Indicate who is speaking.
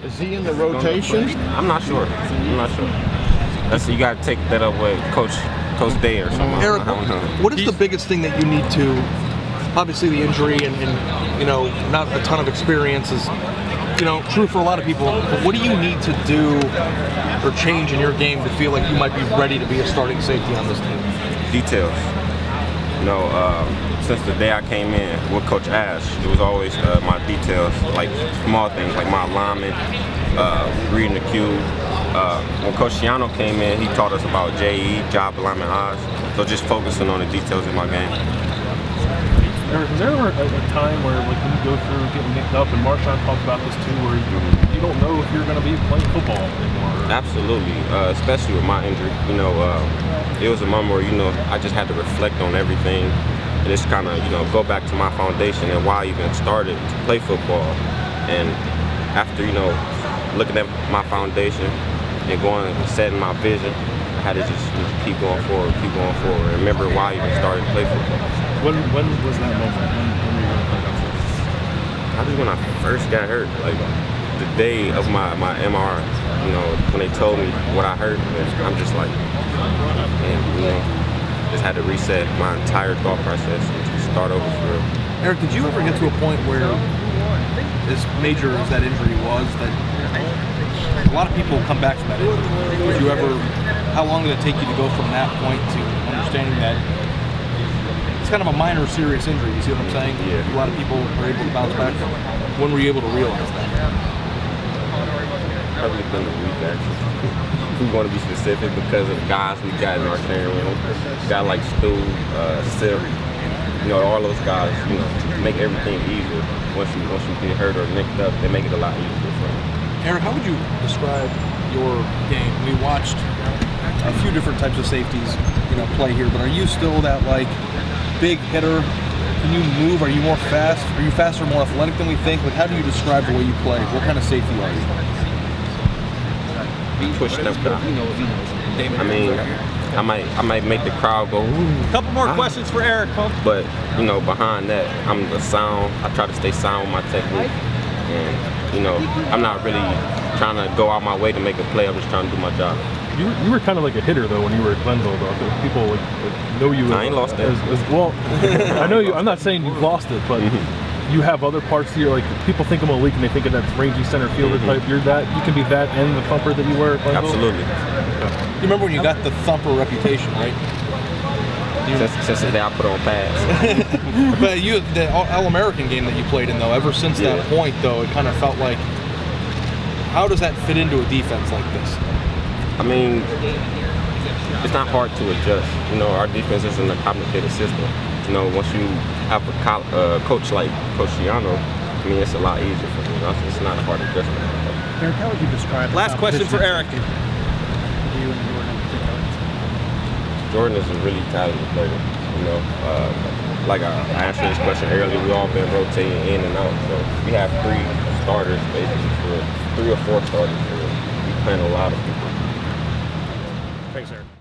Speaker 1: Is he in the rotation?
Speaker 2: I'm not sure. You got to take that up with Coach Day or something.
Speaker 3: Erick,
Speaker 2: I don't know.
Speaker 3: what is the biggest thing that you need to? Obviously, the injury and not a ton of experience is true for a lot of people. But what do you need to do or change in your game to feel like you might be ready to be a starting safety on this team?
Speaker 2: Details. Since the day I came in with Coach Ash, it was always my details, like small things, like my alignment, reading the cue. When Coach Shiano came in, he taught us about JE, job alignment odds. So just focusing on the details in my game.
Speaker 4: Erick, is there ever a time where when you go through getting nicked up, and Marshawn talked about this too, where you don't know if you're going to be playing football anymore?
Speaker 2: Absolutely, especially with my injury. It was a moment where I just had to reflect on everything and just kind of go back to my foundation and why I even started to play football. And after looking at my foundation and setting my vision, I had to just keep going forward, and remember why I even started to play football.
Speaker 4: When was that moment? When were you going to find out?
Speaker 2: I just when I first got hurt, like the day of my MR, when they told me what I hurt, I'm just like, just had to reset my entire thought process and just start over for real.
Speaker 3: Erick, did you ever get to a point where, as major as that injury was, that a lot of people come back from that injury? How long did it take you to go from that point to understanding that it's kind of a minor serious injury? You see what I'm saying?
Speaker 2: Yeah.
Speaker 3: A lot of people are able to bounce back. When were you able to realize that?
Speaker 2: Probably been a week, actually. We want to be specific because of guys we got in our training room. Guys like Stu, Sip, all those guys, make everything easier. Once you get hurt or nicked up, they make it a lot easier for you.
Speaker 3: Erick, how would you describe your game? We watched a few different types of safeties, play here, but are you still that big hitter? Can you move? Are you more fast? Are you faster, more athletic than we think? How do you describe the way you play? What kind of safety are you?
Speaker 2: Push them down. I might make the crowd go. Ooh.
Speaker 3: Couple more questions for Erick, folks.
Speaker 2: But behind that, I'm the sound. I try to stay sound with my technique, and I'm not really trying to go out my way to make a play. I'm just trying to do my job.
Speaker 4: You were kind of like a hitter though when you were at Glenville, though. People know you.
Speaker 2: I ain't lost that.
Speaker 4: As well. I know you. I'm not saying you've lost it, but you have other parts to your people think of Malik and they think of that rangy center fielder type. You can be that and the thumper that you were at Glenville.
Speaker 2: Absolutely.
Speaker 3: You remember when you got the thumper reputation, right?
Speaker 2: Since the day I put on pads.
Speaker 3: But the All-American game that you played in, though, ever since that point, though, it kind of felt like, how does that fit into a defense like this?
Speaker 2: It's not hard to adjust. Our defense isn't a complicated system. Once you have a coach like Coach Shiano, it's a lot easier for me. It's not a hard adjustment.
Speaker 5: Erick, how would you describe the
Speaker 3: Last question for Erick.
Speaker 5: You and Jordan in particular.
Speaker 2: Jordan is a really talented player. Like I answered this question earlier, we all been rotating in and out. So we have 3 starters basically, 3 or 4 starters. We playing a lot of people.